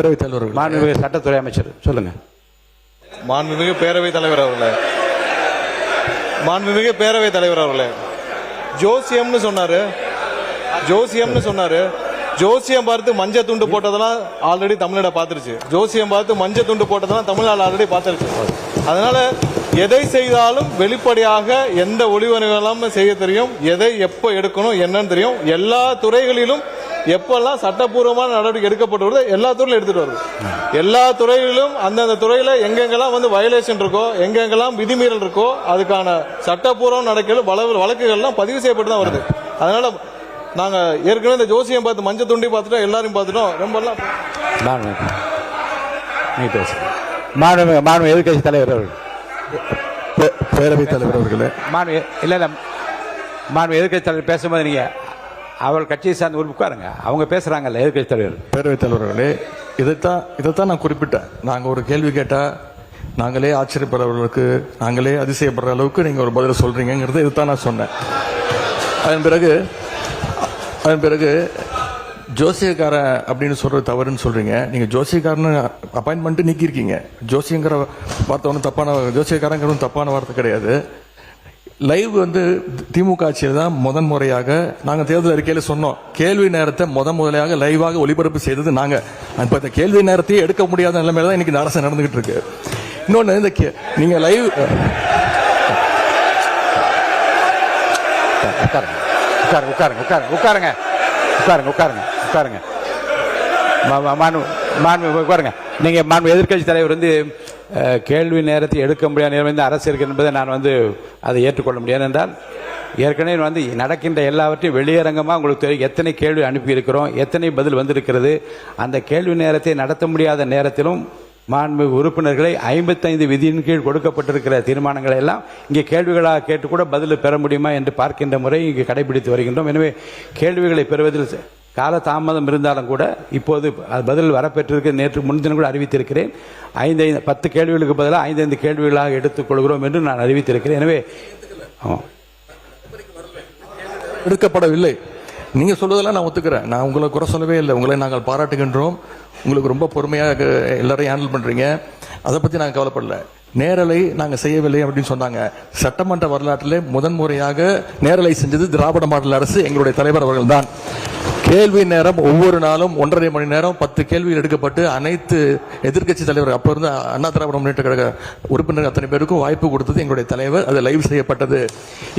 பேரவைத் தலைவர், மாண்புமிகு சட்டத்துறை அமைச்சர் சொல்லுங்க. மாண்புமிகு பேரவைத் தலைவர் அவர்களே, மாண்புமிகு பேரவைத் தலைவர் அவர்களே, ஜோசியம்னு சொன்னாரு. ஜோசியம் பார்த்து மஞ்சள் துண்டு போட்டதெல்லாம் ஆல்ரெடி தமிழ்நாடு பார்த்துருச்சு. ஜோசியம் பார்த்து மஞ்சள் துண்டு போட்டதெல்லாம் தமிழ்நாடு ஆல்ரெடி பார்த்துருச்சு. அதனால எதை செய்தாலும் வெளிப்படையாக எந்த ஒளிவனைகளும் செய்ய தெரியும். எதை எப்போ எடுக்கணும் என்னன்னு தெரியும். எல்லா துறைகளிலும் எப்பெல்லாம் சட்டப்பூர்வமான நடவடிக்கை எடுக்கப்பட்டு வருது எல்லா துறையிலும் எடுத்துட்டு வருது. எல்லா துறைகளிலும் அந்தந்த துறையில எங்கெங்கெல்லாம் வயலேஷன் இருக்கோ, எங்கெங்கெல்லாம் விதிமீறல் இருக்கோ, அதுக்கான சட்டப்பூர்வம் நடக்கல வழக்குகள்லாம் பதிவு செய்யப்பட்டு தான் வருது. அதனால நாங்க ஏற்கனவே இந்த ஜோசியம் பார்த்து மஞ்சள் துண்டி பார்த்துட்டோம், எல்லாரும் பார்த்துட்டோம். ரொம்ப எதிர்கட்சி தலைவர் அவர்கள், பேரவைத் தலைவர் அவர்களே, எதிர்கட்சி தலைவர் பேசும்போது நீங்க அவள் கட்சியை சார்ந்து உட்காருங்க. அவங்க பேசுறாங்கல்ல எதிர்கட்சி தலைவர். பேரவைத் தலைவர்களே, இதைத்தான் நான் குறிப்பிட்டேன். நாங்க ஒரு கேள்வி கேட்டா நாங்களே ஆச்சரியப்படுறவர்களுக்கு, நாங்களே அதிசயப்படுற அளவுக்கு நீங்க ஒரு பதில சொல்றீங்கிறது இதுதான் நான் சொன்னேன். அதன் பிறகு ஜோசியக்காரன் அப்படின்னு சொல்றது தவறுன்னு சொல்றீங்க. நீங்க ஜோசியக்காரன் அப்பாயின்மெண்ட் நீக்கிருக்கீங்க. ஜோசியங்கிற வார்த்தை ஒன்றும் தப்பான, ஜோசியக்காரங்கிறது தப்பான வார்த்தை கிடையாது. லைவ் திமுக ஆட்சியில் தான் முறையாக நாங்கள் தேர்தல் அறிக்கையில் சொன்னோம். கேள்வி நேரத்தை முதலையாக லைவாக ஒளிபரப்பு செய்தது நாங்க. இப்போ இந்த கேள்வி நேரத்தையே எடுக்க முடியாத நிலைமையில தான் இன்னைக்கு இந்த அரசு நடந்துகிட்டு இருக்கு. இன்னொன்னு, இந்த நீங்க லைவ் உட்காருங்க. நீங்க எதிர்கட்சி தலைவர் கேள்வி நேரத்தை எடுக்க முடியாத நிலைமை அரசு இருக்கு என்பதை நான் அதை ஏற்றுக்கொள்ள முடியாது. என்றால் ஏற்கனவே நடக்கின்ற எல்லாவற்றையும் வெளியரங்கமாக உங்களுக்கு தெரியும். எத்தனை கேள்வி அனுப்பி இருக்கிறோம், எத்தனை பதில் வந்திருக்கிறது. அந்த கேள்வி நேரத்தை நடத்த முடியாத நேரத்திலும் மாண்புமிகு உறுப்பினர்களை 55 விதியின் கீழ் கொடுக்கப்பட்டிருக்கிற தீர்மானங்களை எல்லாம் இங்கே கேள்விகளாக கேட்டு கூட பதில் பெற முடியுமா என்று பார்க்கின்ற முறை இங்கு கடைபிடித்து வருகின்றோம். எனவே கேள்விகளை பெறுவதில் கால தாமதம் இருந்தாலும் கூட இப்போது பதில் வரப்பெற்றிருக்கு. நேற்று முன்தினம் கூட அறிவித்திருக்கிறேன். 10 கேள்விகளுக்கு பதிலாக 5 கேள்விகளாக எடுத்துக்கொள்கிறோம் என்று நான் அறிவித்திருக்கிறேன். எனவே எடுக்கப்படவில்லை. நீங்க சொல்வதெல்லாம் நான் ஒத்துக்கிறேன். நான் உங்களை குறை சொல்லவே இல்லை. உங்களை நாங்கள் பாராட்டுகின்றோம். உங்களுக்கு ரொம்ப பொறுமையாக எல்லாரையும் ஹேண்டில் பண்றீங்க. அதை பத்தி நாங்கள் கவலைப்படல. நேரலை நாங்க செய்யவில்லை அப்படின்னு சொன்னாங்க. சட்டமன்ற வரலாற்றிலே முறையாக நேரலை செஞ்சது திராவிட மாடல் அரசு, எங்களுடைய தலைவர் அவர்கள் தான். கேள்வி நேரம் ஒவ்வொரு நாளும் 1.5 மணி நேரம் 10 கேள்விகள் எடுக்கப்பட்டு அனைத்து எதிர்கட்சி தலைவர், அப்ப இருந்து அண்ணா திராவிட முன்னேற்ற கழக உறுப்பினர் அத்தனை பேருக்கும் வாய்ப்பு கொடுத்தது எங்களுடைய தலைவர். அது லைவ் செய்யப்பட்டது.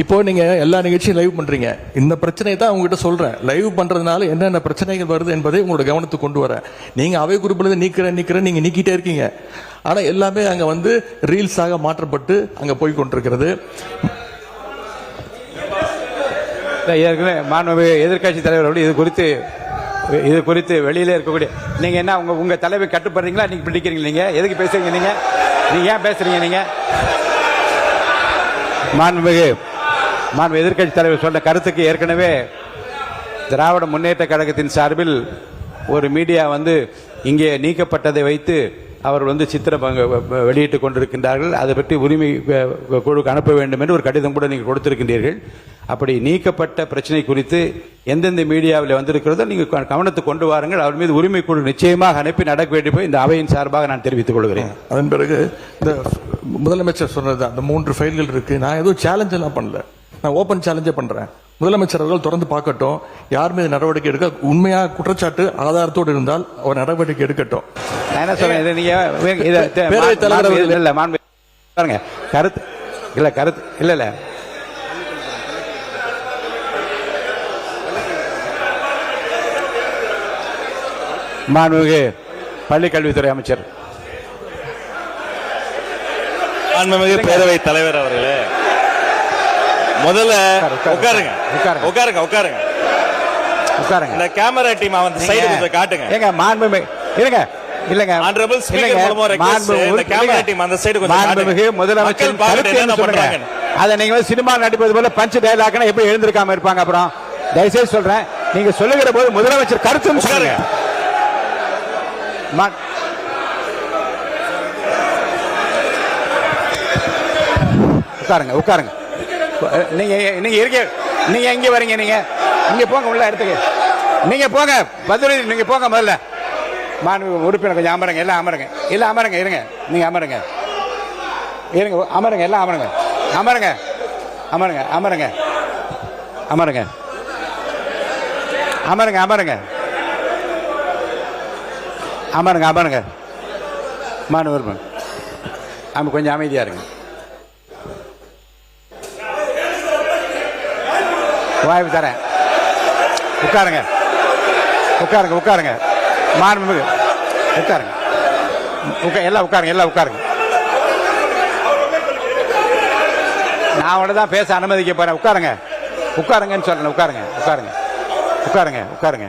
இப்போ நீங்க எல்லா நிகழ்ச்சியும் லைவ் பண்றீங்க. இந்த பிரச்சனையை தான் உங்ககிட்ட சொல்றேன். லைவ் பண்றதுனால என்னென்ன பிரச்சனைகள் வருது என்பதை உங்களோட கவனத்துக்கு கொண்டு வரேன். நீங்க அவை குறிப்பில் நீக்கிறேன் நீங்க நீக்கிட்டே இருக்கீங்க. ஆனா எல்லாமே அங்க ரீல்ஸாக மாற்றப்பட்டு அங்க போய் கொண்டிருக்கிறது. எதிர்கட்சி தலைவர் இது குறித்து வெளியில இருக்கக்கூடிய நீங்க என்ன உங்க தலைவை கட்டுப்படுறீங்களா? நீங்க பிடிக்கிறீங்க? நீங்க எதுக்கு பேசுறீங்க? நீங்க ஏன் பேசுறீங்க? நீங்க மாண்புமிகு எதிர்கட்சி தலைவர் சொன்ன கருத்துக்கு ஏற்கனவே திராவிட முன்னேற்ற கழகத்தின் சார்பில் ஒரு மீடியா இங்கே நீக்கப்பட்டதை வைத்து அவர் சித்திரம் வெளியிட்டுக் கொண்டிருக்கின்றார்கள். அதை பற்றி உரிமை குழுக்கு அனுப்ப வேண்டும் என்று ஒரு கடிதம் கூட நீங்கள் கொடுத்திருக்கின்றீர்கள். அப்படி நீக்கப்பட்ட பிரச்சனை குறித்து எந்தெந்த மீடியாவில் வந்திருக்கிறதோ நீங்கள் கவனத்துக்கு கொண்டு வாருங்கள். அவர் மீது உரிமை குழு நிச்சயமாக அனுப்பி நடக்க வேண்டும் இந்த அவையின் சார்பாக நான் தெரிவித்துக் கொள்கிறேன். அதன் பிறகு இந்த முதலமைச்சர் சொன்னது அந்த 3 ஃபைல்கள் இருக்கு. நான் எதுவும் சேலஞ்ச் எல்லாம் பண்ணல. நான் ஓபன் சேலஞ்சே பண்றேன். முதலமைச்சர் அவர்கள் தொடர்ந்து பார்க்கட்டும். யார் மீது நடவடிக்கை எடுக்க உண்மையாக குற்றச்சாட்டு ஆதாரத்தோடு இருந்தால் அவர் நடவடிக்கை எடுக்கட்டும். நான் என்ன சொல்றேன், கருத்து இல்ல மாண்புமிகு பள்ளிக்கல்வித்துறை அமைச்சர், மாண்புமிகு பேரவைத் தலைவர் அவர்களே, முதல்ல உட்காருங்க. இந்த கேமரா டீம் சைடு காட்டுங்க. ஏங்க மாண்புமிகு இல்லங்க ஆனரபிள் ஸ்பீக்கர் மூலமா ரெக்வெஸ்ட் இந்த கேமரா டீம் அந்த சைடு கொஞ்சம் மாண்புமிகு முதலமைச்சர் கருத்து என்ன சொல்றாங்க? அத நீங்க சினிமா நடிப்பது போல பஞ்ச் டயலாக்னா எப்படி எழுந்திருக்காம இருப்பாங்க? அப்புறம் தயவுசெய்து சொல்றேன், நீங்க சொல்லுகிற போது முதலமைச்சர் கருத்து சொல்லுங்க. உட்காருங்க. நீங்க எங்க வரீங்க? நீங்க போங்க உள்ள இடத்துக்கு. நீங்க போங்க பதில். நீங்க போங்க முதல்ல. மாண்பு உறுப்பினர் கொஞ்சம் அமருங்க, எல்லாம் அமருங்க, எல்லாம் அமருங்க, இருங்க, நீங்க அமருங்க, இருங்க, அமருங்க, எல்லாம் அமருங்க, அமருங்க, அமருங்க, அமருங்க, அமருங்க, அமருங்க, அமருங்க, அமருங்க, அமருங்க. மாண்பு உறுப்பினர் கொஞ்சம் அமைதியா இருங்க. வாய்ப்பு தரேன். உட்காருங்க, உட்காருங்க, உட்காருங்க. மாண்புமிகு உட்காருங்க, எல்லாம் உட்காருங்க, எல்லாம் உட்காருங்க. நான் உடனே தான் பேச அனுமதிக்க போறேன். உட்காருங்க, உட்காருங்கன்னு சொல்றேன். உட்காருங்க, உட்காருங்க, உட்காருங்க, உட்காருங்க.